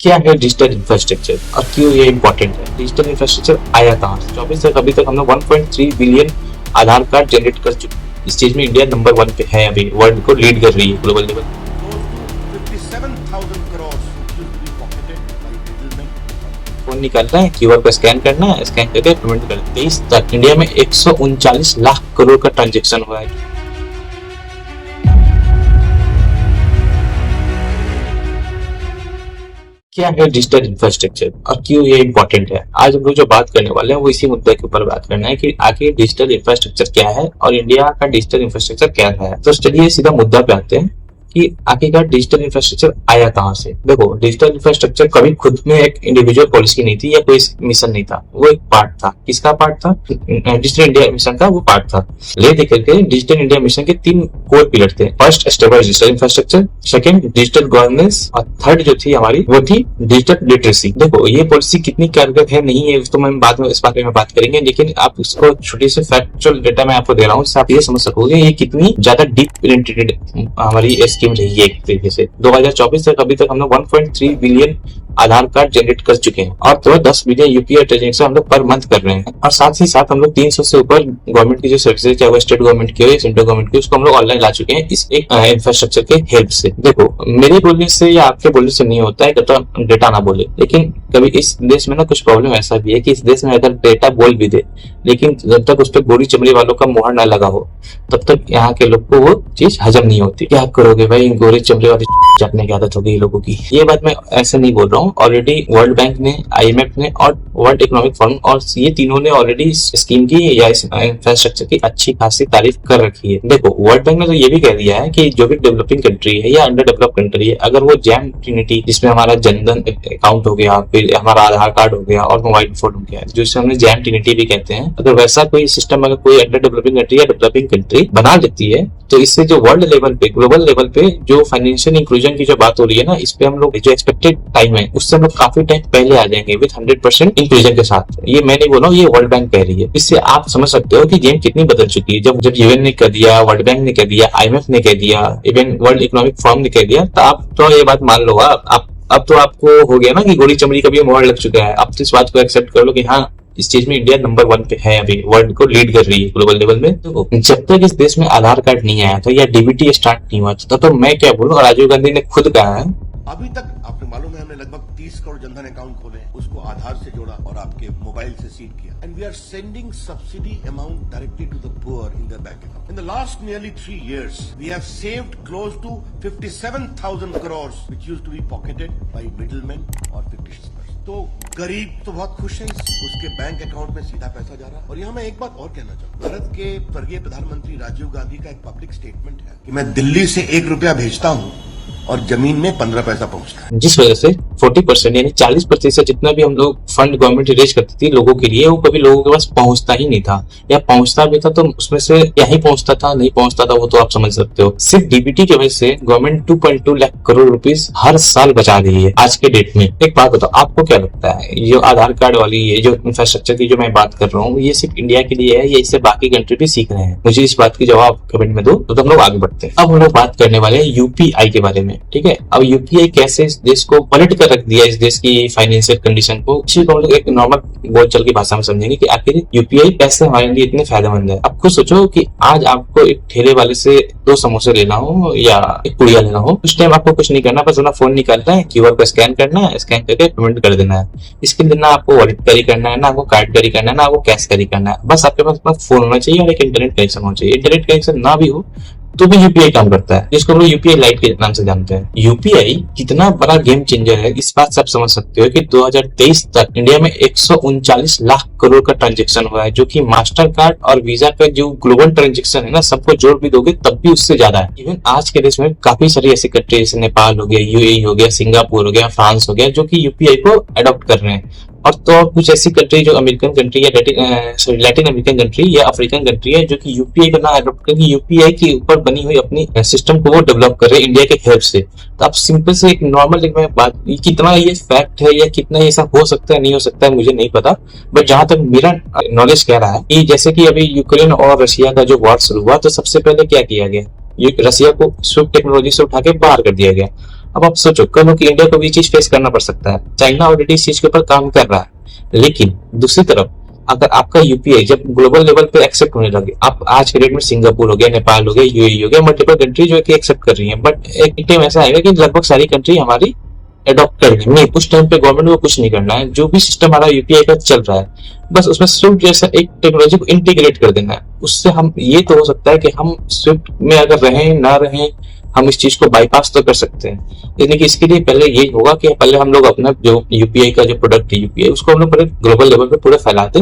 क्या है digital infrastructure और क्यों ये इम्पोर्टेंट है। डिजिटल इंफ्रास्ट्रक्चर आया कहाँ से। 24 तक अभी तक हम लोग 1.3 बिलियन आधार कार्ड जनरेट कर चुके हैं। इस चीज में इंडिया नंबर 1 पे है, अभी वर्ल्ड को लीड कर रही है ग्लोबल लेवल। फोन निकालना है, क्यूआर को स्कैन करना है, स्कैन करके पेमेंट कर। 23 तक इंडिया में 139 लाख करोड़ का ट्रांजेक्शन हुआ है। क्या है डिजिटल इंफ्रास्ट्रक्चर और क्यों ये इम्पोर्टेंट है। आज हम लोग जो बात करने वाले हैं वो इसी मुद्दे के ऊपर बात करना है कि आखिर डिजिटल इंफ्रास्ट्रक्चर क्या है और इंडिया का डिजिटल इंफ्रास्ट्रक्चर क्या है। तो चलिए सीधा मुद्दा पे आते हैं कि आखिरकार डिजिटल इंफ्रास्ट्रक्चर आया कहाँ से। देखो, डिजिटल इंफ्रास्ट्रक्चर कभी खुद में एक इंडिविजुअल पॉलिसी नहीं थी या कोई मिशन नहीं था, वो एक पार्ट था। किसका पार्ट था? डिजिटल इंडिया मिशन का वो पार्ट था। ले देख करके डिजिटल इंडिया मिशन के 3 कोर पिलर थे। First, stable digital infrastructure, second digital governance और थर्ड जो थी हमारी वो थी डिजिटल लिटरेसी। देखो, ये पॉलिसी कितनी कारगर है नहीं है उसको मैं बाद में इस बारे में बात करेंगे, लेकिन आप इसको छोटी से फैक्चुअल डेटा मैं आपको दे रहा हूँ, इससे आप ये समझ सकोगे ये कितनी ज्यादा डीप इंटीग्रेटेड हमारी स्कीम रही है। एक तरीके से 2024 तक अभी तक हम लोग 1.3 बिलियन आधार कार्ड जनरेट कर चुके हैं और तो 10 बिलियन यूपीआई ट्रांजेक्शन हम लोग पर मंथ कर रहे हैं। और साथ ही साथ हम लोग 300 से ऊपर गवर्नमेंट की जो सर्विसेज, चाहे वो स्टेट गवर्नमेंट की हो या सेंट्रल गवर्नमेंट की, उसको हम लोग ऑनलाइन ला चुके हैं इस एक इंफ्रास्ट्रक्चर के हेल्प से। देखो, मेरे बोलने से या आपके बोलने से नहीं होता है कि तो डेटा ना बोले, लेकिन कभी इस देश में ना कुछ प्रॉब्लम ऐसा भी है कि इस देश में अगर डेटा बोल भी दे, लेकिन जब तक उस पर गोरी चमड़ी वालों का मुहर ना लगा हो तब तक यहाँ के लोग को वो चीज हजम नहीं होती। क्या करोगे भाई, गोरी चमड़ी वाली चाटने की आदत हो गई लोगों की। ये बात मैं ऐसे नहीं बोल रहा हूँ, ऑलरेडी वर्ल्ड बैंक ने, आईएमएफ ने और वर्ल्ड इकोनॉमिक फोरम और ये तीनों ने ऑलरेडी इस स्कीम की या इस इंफ्रास्ट्रक्चर की अच्छी खासी तारीफ कर रखी है। देखो, वर्ल्ड बैंक ने तो ये भी कह दिया है कि जो भी डेवलपिंग कंट्री है या अंडर डेवलप कंट्री है, अगर वो जैम ट्रिनिटी, जिसमें हमारा जनधन अकाउंट हो गया, फिर हमारा आधार कार्ड हो गया और मोबाइल फोन हो गया, जिससे हमने जैम ट्रिनिटी भी कहते हैं, अगर वैसा कोई सिस्टम अगर कोई अंडर डेवलपिंग कंट्री या डेवलपिंग कंट्री बना लेती है तो इससे जो वर्ल्ड लेवल पे, ग्लोबल लेवल पे जो फाइनेंशियल इंक्लूजन की जो बात हो रही है ना, इस पे हम लोग जो एक्सपेक्टेड टाइम है उससे हम लोग काफी टाइम पहले आ जाएंगे विद 100% इंक्लूजन के साथ। ये मैं नहीं बोल रहा हूँ, ये वर्ल्ड बैंक कह रही है। इससे आप समझ सकते हो कि गेम कितनी बदल चुकी है। जब यूएन ने कह दिया, वर्ल्ड बैंक ने कह दिया, आईएमएफ ने कह दिया, इवन वर्ल्ड इकोनॉमिक फोरम ने कह दिया, तो आप तो ये बात मान लो। अब तो आपको हो गया ना कि गोली चमड़ी का भी मोहर लग चुका है। अब तो इस बात को एक्सेप्ट कर लो कि हाँ, इस चीज में इंडिया नंबर 1 पे है, अभी वर्ल्ड को लीड कर रही है ग्लोबल लेवल में। तो जब तक इस देश में आधार कार्ड नहीं आया था या डीबीटी स्टार्ट नहीं हुआ था, तो मैं क्या बोलूं, राजीव गांधी ने खुद कहा है, अभी तक आपको मालूम है हमने लगभग 30 करोड़ जनधन अकाउंट खोले, उसको आधार से जोड़ा और आपके मोबाइल से सीड किया। And we are sending subsidy amount directly to the poor in their bank account. In the last nearly 3 years we have saved close to 57,000 crores which used to be pocketed by middleman और fictitious. तो गरीब तो बहुत खुश है, उसके bank account में सीधा पैसा जा रहा है। और यहाँ मैं एक बात और कहना चाहूँ, भारत के स्वर्गीय प्रधानमंत्री राजीव गांधी का एक पब्लिक स्टेटमेंट है कि मैं दिल्ली से 1 रुपया भेजता हूँ और जमीन में 15 पैसा पहुंचता है। जिस वजह से 40% यानी 40% जितना भी हम लोग फंड गवर्नमेंट रेज करती थी लोगों के लिए, वो कभी लोगों के पास पहुंचता ही नहीं था, या पहुंचता भी था तो उसमें से क्या ही पहुंचता था, नहीं पहुंचता था, वो तो आप समझ सकते हो। सिर्फ डीबीटी की वजह से गवर्नमेंट 2.2 लाख करोड़ रुपीस हर साल बचा रही है आज के डेट में। एक बात बताओ, आपको क्या लगता है, ये जो आधार कार्ड वाली ये जो इंफ्रास्ट्रक्चर की जो मैं बात कर रहा हूँ, ये सिर्फ इंडिया के लिए है या इससे बाकी कंट्री भी सीख रहे हैं? मुझे इस बात की जवाब कमेंट में दो, तो हम लोग आगे बढ़ते हैं। अब हम लोग बात करने वाले हैं यूपीआई के बारे में, ठीक है। अब यूपीआई कैसे इस देश को पलट कर रख दिया, इस देश की फाइनेंशियल कंडीशन को, इसी को हम लोग एक नॉर्मल बोलचाल की भाषा में समझेंगे कि आखिर यूपीआई कैसे हमारे लिए इतने फायदेमंद है। अब खुद सोचो कि आज आपको एक ठेले वाले से 2 समोसे लेना हो या एक पुड़िया लेना हो, उस टाइम आपको कुछ नहीं करना, बस अपना फोन निकालना है, क्यूआर को स्कैन करना है, स्कैन करके पेमेंट कर देना है। इसके लिए ना आपको वॉलेट कैरी करना है, ना आपको कार्ड कैरी करना है, ना आपको कैश कैरी करना है। बस आपके पास अपना फोन होना चाहिए और एक इंटरनेट कनेक्शन होना चाहिए। इंटरनेट कनेक्शन ना भी हो तो भी यूपीआई काम करता है, जिसको हम लोग यूपीआई लाइट के नाम से जानते हैं। यूपीआई कितना बड़ा गेम चेंजर है, इस बात से आप समझ सकते हो कि 2023 तक इंडिया में 139 लाख करोड़ का ट्रांजेक्शन हुआ है, जो कि मास्टर कार्ड और वीजा का जो ग्लोबल ट्रांजेक्शन है ना, सबको जोड़ भी दोगे तब भी उससे ज्यादा है। इवन आज के देश में काफी सारी ऐसी कंट्री जैसे नेपाल हो गया, यूएई हो गया, सिंगापुर हो गया, फ्रांस हो गया, जो कि यूपीआई को अडॉप्ट कर रहे हैं। और तो कुछ ऐसी कंट्री जो अमेरिकन कंट्री या लैटिन अमेरिकन कंट्री या अफ्रीकन कंट्री है जो कि यूपीआई को ना अडॉप्ट करके यूपीआई के ऊपर बनी हुई अपनी सिस्टम को वो डेवलप कर रहे हैं इंडिया के हेल्प से। तो आप सिंपल से एक नॉर्मल बात, कितना ये फैक्ट है या कितना ये सब हो सकता है नहीं हो सकता है मुझे नहीं पता, बट जहां तक मेरा नॉलेज कह रहा है कि जैसे कि अभी यूक्रेन और रशिया का जो वॉर शुरू हुआ, तो सबसे पहले क्या किया गया, रसिया को स्विफ्ट टेक्नोलॉजी से उठा के बाहर कर दिया गया। अब आप सोचो कल कि इंडिया को भी चीज फेस करना पड़ सकता है। चाइना ऑलरेडी इस चीज के ऊपर काम कर रहा है, लेकिन दूसरी तरफ अगर आपका यूपीआई जब ग्लोबल लेवल पे एक्सेप्ट होने लगे, आप आज के डेट में सिंगापुर हो गया, नेपाल हो गया, यूएई हो गया, मल्टीपल कंट्री जो है कि एक्सेप्ट कर रही है, बट एक टाइम ऐसा आएगा कि लगभग सारी कंट्री हमारी अडॉप्ट कर लेंगे। उस टाइम पे गवर्नमेंट को कुछ नहीं करना है, जो भी सिस्टम हमारा यूपीआई का चल रहा है बस उसमें स्विफ्ट जैसा एक टेक्नोलॉजी को इंटीग्रेट कर देना है। उससे हम ये तो हो सकता है कि हम स्विफ्ट में अगर रहें ना रहें, हम इस चीज को बाईपास तो कर सकते हैं। यानी कि इसके लिए पहले ये होगा कि पहले हम लोग अपना जो यूपीआई का जो प्रोडक्ट है यूपीआई, उसको हम लोग पहले ग्लोबल लेवल पे पूरा फैलाते।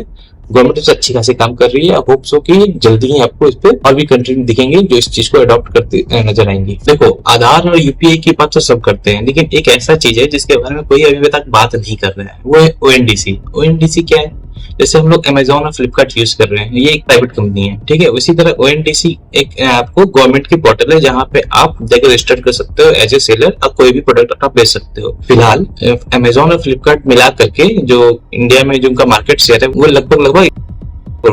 गवर्नमेंट इससे अच्छी खासी काम कर रही है, होप सो कि जल्दी ही आपको इस पे और भी कंट्री दिखेंगे जो इस चीज को अडॉप्ट करते नजर आएंगी। देखो, आधार और यूपीआई की बात तो सब करते हैं, लेकिन एक ऐसा चीज है जिसके बारे में कोई अभी तक बात नहीं कर रहा है, वो है ओएनडीसी। ओएनडीसी क्या है? जैसे हम लोग अमेजोन और फ्लिपकार्ट यूज कर रहे हैं, ये एक प्राइवेट कंपनी है, ठीक है। उसी तरह ओएनडीसी एक आपको गवर्नमेंट की पोर्टल है जहां पे आप जाकर रजिस्टर कर सकते हो एज ए सेलर, अब कोई भी प्रोडक्ट आप बेच सकते हो। फिलहाल अमेजोन और फ्लिपकार्ट मिला करके जो इंडिया में जो उनका मार्केट शेयर है वो लगभग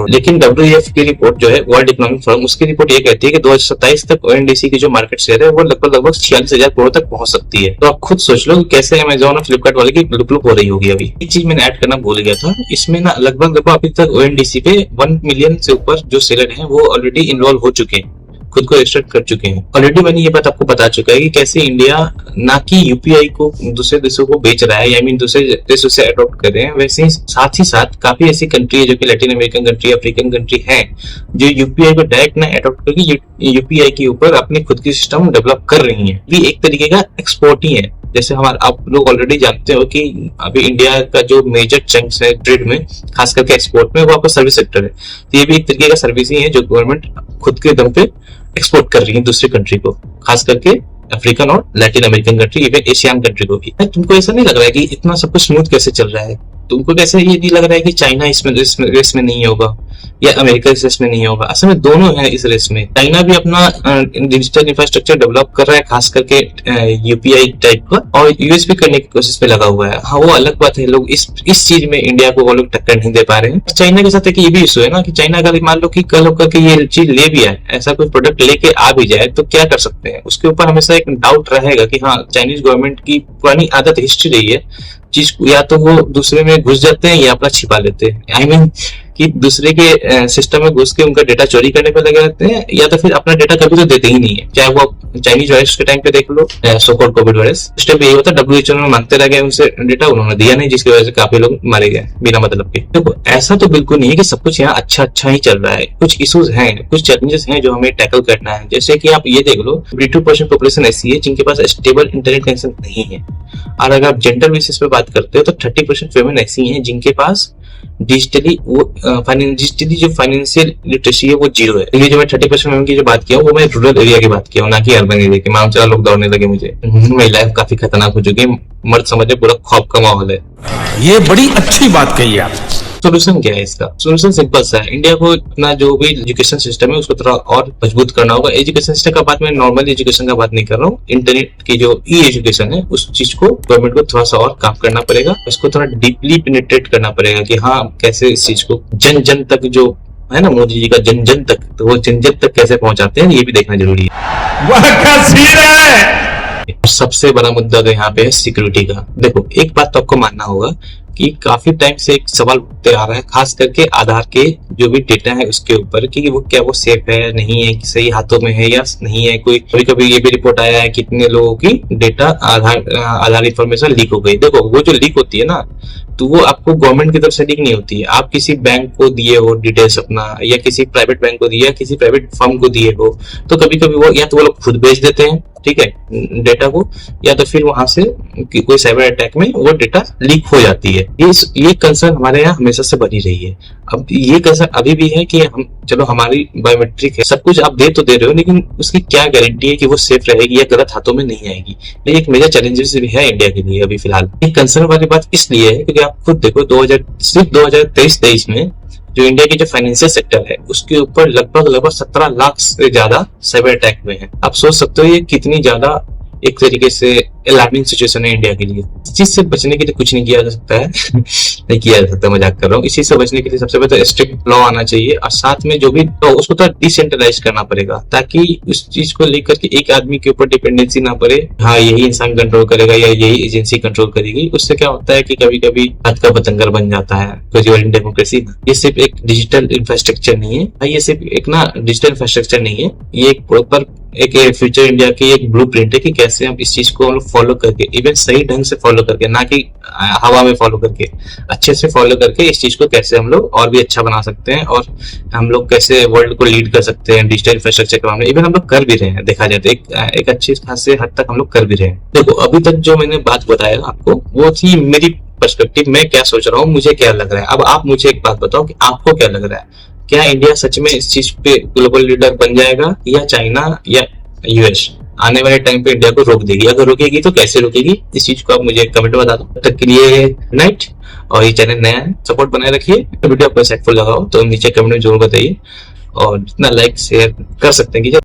लेकिन WEF की रिपोर्ट जो है, वर्ल्ड इकोनॉमिक फोरम, उसकी रिपोर्ट ये कहती है कि 2027 तक ओएनडीसी की जो मार्केट शेयर है वो लगभग 46,000 करोड़ तक पहुंच सकती है। तो आप खुद सोच लो कि कैसे अमेजोन और फ्लिपकार्ट वाले की लुक हो रही होगी। अभी एक चीज मैंने ऐड करना भूल गया था, इसमें ना लगभग अभी तक ओएनडीसी पे 1 मिलियन से ऊपर जो सेलर है वो ऑलरेडी इन्वॉल्व हो चुके हैं, खुद को रजिस्टर कर चुके हैं। ऑलरेडी मैंने ये बात आपको बता चुका है कि कैसे इंडिया ना कि यूपीआई को दूसरे देशों को बेच रहा है, या मीन दूसरे देशों से अडॉप्ट कर रहे हैं, वैसे ही साथ काफी ऐसी कंट्री है जो कि Latin American country, African country है, जो यूपीआई को डायरेक्ट ना अडॉप्ट करके यूपीआई के ऊपर अपनी खुद की सिस्टम डेवलप कर रही है। भी एक तरीके का एक्सपोर्ट ही है। जैसे हमारा आप लोग ऑलरेडी जानते हो कि अभी इंडिया का जो मेजर चंक्स है ट्रेड में, खास करके एक्सपोर्ट में, वो आपका सर्विस सेक्टर है। तो ये भी एक तरीके का सर्विस ही है जो गवर्नमेंट खुद के दम पे एक्सपोर्ट कर रही है दूसरी कंट्री को, खास करके अफ्रीकन और Latin American country, even Asian country को भी। तुमको ऐसा नहीं लग रहा है कि इतना सब कुछ स्मूथ कैसे चल रहा है? तुमको कैसे ये नहीं लग रहा है कि चाइना इसमें रेस में नहीं होगा या अमेरिका इस रेस में नहीं होगा? असल में दोनों है इस रेस में। चाइना भी अपना डिजिटल इंफ्रास्ट्रक्चर डेवलप कर रहा है, खास करके यूपीआई टाइप का, और यूएस भी करने की कोशिश में लगा हुआ है। हाँ, वो अलग बात है, लोग इस चीज में इंडिया को वो लोग टक्कर नहीं दे पा रहे हैं। चाइना के साथ एक ये भी इशू है ना कि चाइना अगर मान लो कि कल होकर के ये चीज ले भी आए, ऐसा कोई प्रोडक्ट लेके आ भी जाए, तो क्या कर सकते हैं? उसके ऊपर हमेशा एक डाउट रहेगा कि हाँ, चाइनीज गवर्नमेंट की पुरानी आदत, हिस्ट्री रही है चीज, या तो वो दूसरे में घुस जाते हैं या अपना छिपा लेते हैं। आई मीन कि दूसरे के सिस्टम में घुस के उनका डेटा चोरी करने पे लगे रहते हैं, या तो फिर अपना डेटा कभी तो देते ही नहीं है। चाहे वो चाइनीज वायरस के टाइम पे देख लो, सो कॉल्ड कोविड वायरस, उस टाइम पे ये होता है WHO में मांगते रह गए उनसे डेटा, उन्होंने दिया नहीं, जिसकी वजह से काफी लोग मारे गए बिना मतलब के। देखो, ऐसा तो बिल्कुल नहीं है कि सब कुछ यहाँ अच्छा ही चल रहा है। कुछ इश्यूज हैं, कुछ चैलेंजेस हैं जो हमें टैकल करना है। जैसे कि आप ये देख लो, 52% पॉपुलेशन ऐसी है जिनके पास स्टेबल इंटरनेट कनेक्शन नहीं है, और अगर आप जेंडर बेसिस पे बात करते हो तो 30% वुमेन ऐसी हैं जिनके पास डिजिटली जो फाइनेंशियल लिटरेसी है वो 0 है। ये जो मैं 30% वुमेन की जो बात किया वो मैं रूरल एरिया की बात किया, ना कि अर्बन एरिया की। मालूम चला लोग दौड़ने लगे मुझे, मेरी लाइफ काफी खतरनाक हो चुकी है, मर्द समझे पूरा खौफ का माहौल है। ये बड़ी अच्छी बात कही आप। सोल्यूशन क्या है इसका? सोल्यूशन सिंपल सा है, इंडिया को अपना जो भी एजुकेशन सिस्टम है उसको थोड़ा और मजबूत करना होगा। एजुकेशन सिस्टम का बात मैं नॉर्मल एजुकेशन का बात नहीं कर रहा हूँ, इंटरनेट की जो ई एजुकेशन है उस चीज को गवर्नमेंट को थोड़ा सा और काम करना पड़ेगा, उसको थोड़ा डीपली पेनिट्रेट करना पड़ेगा कि हाँ, कैसे इस चीज को जन तक जो है ना, मोदी जी का जन तक, तो वो जन तक कैसे पहुंचाते हैं ये भी देखना जरूरी है। वह क्या सीन है? सबसे बड़ा मुद्दा तो यहाँ पे है सिक्योरिटी का। देखो, एक बात तो आपको मानना होगा कि काफी टाइम से एक सवाल उठते आ रहा है, खास करके आधार के जो भी डेटा है उसके ऊपर, कि वो क्या वो सेफ है, नहीं है, कि सही हाथों में है या नहीं है। कोई कभी ये भी रिपोर्ट आया है कितने लोगों की डेटा आधार इंफॉर्मेशन लीक हो गई। देखो, वो जो लीक होती है ना, तो वो आपको गवर्नमेंट की तरफ से लीक नहीं होती है। आप किसी बैंक को दिए हो डिटेल्स अपना, या किसी प्राइवेट बैंक को दिया, किसी प्राइवेट फर्म को दिए हो, तो कभी कभी वो या तो वो लोग खुद बेच देते हैं, ठीक है, डेटा को, या तो फिर वहां से कोई साइबर अटैक में वो डेटा लीक हो जाती है। ये कंसर्न हमारे यहाँ हमेशा से बनी रही है। अब ये कंसर्न अभी भी है कि हम, चलो हमारी बायोमेट्रिक है, सब कुछ आप दे तो दे रहे हो, लेकिन उसकी क्या गारंटी है कि वो सेफ रहेगी या गलत हाथों में नहीं आएगी? ये एक मेजर चैलेंजेस भी है इंडिया के लिए अभी फिलहाल। एक कंसर्न वाली बात इसलिए है क्योंकि आप खुद देखो, सिर्फ 2023 में जो इंडिया की जो फाइनेंशियल सेक्टर है उसके ऊपर लगभग 17 लाख से ज्यादा साइबर अटैक हुए हैं। आप सोच सकते हो ये कितनी ज्यादा एक तरीके से अलार्मिंग सिचुएशन है इंडिया के लिए। इस चीज से बचने के लिए कुछ नहीं किया जा सकता है नहीं किया जा सकता, मजाक कर रहा हूँ। इस चीज से बचने के लिए सबसे पहले तो स्ट्रिक्ट लॉ आना चाहिए, और साथ में जो भी लॉ उसको तो डिसेंट्रलाइज करना पड़ेगा, ताकि उस चीज को लेकर के एक आदमी के ऊपर डिपेंडेंसी ना पड़े, हाँ यही इंसान कंट्रोल करेगा या यही एजेंसी कंट्रोल करेगी। उससे क्या होता है कि कभी कभी हाथ का पतंगर बन जाता है डेमोक्रेसी। ये सिर्फ एक डिजिटल इंफ्रास्ट्रक्चर नहीं है, ये सिर्फ एक ना डिजिटल इंफ्रास्ट्रक्चर नहीं है, ये एक प्रॉपर एक फ्यूचर इंडिया की एक ब्लूप्रिंट है कि कैसे हम इस चीज को हम लोग फॉलो करके, इवन सही ढंग से फॉलो करके, ना कि हवा में फॉलो करके, अच्छे से फॉलो करके इस चीज को कैसे हम लोग और भी अच्छा बना सकते हैं, और हम लोग कैसे वर्ल्ड को लीड कर सकते हैं डिजिटल इंफ्रास्ट्रक्चर के मामले। इवन हम लोग कर भी रहे हैं, देखा जाए तो एक अच्छी खासे हद तक हम लोग कर भी रहे हैं। देखो अभी तक जो मैंने बात बताया आपको वो थी मेरी पर्सपेक्टिव, मैं क्या सोच रहा हूँ, मुझे क्या लग रहा है। अब आप मुझे एक बात बताओ कि आपको क्या लग रहा है, क्या इंडिया सच में इस चीज पे ग्लोबल लीडर बन जाएगा, या चाइना या यूएस आने वाले टाइम पे इंडिया को रोक देगी? अगर रोकेगी तो कैसे रोकेगी, इस चीज को आप मुझे कमेंट में बता दो। तब तक के लिए गुड नाइट, और ये चैनल नया है, सपोर्ट बनाए रखिए। वीडियो आपको इंसाइटफुल लगा हो तो नीचे कमेंट में जरूर बताइए, और जितना लाइक शेयर कर सकते हैं कीजिए।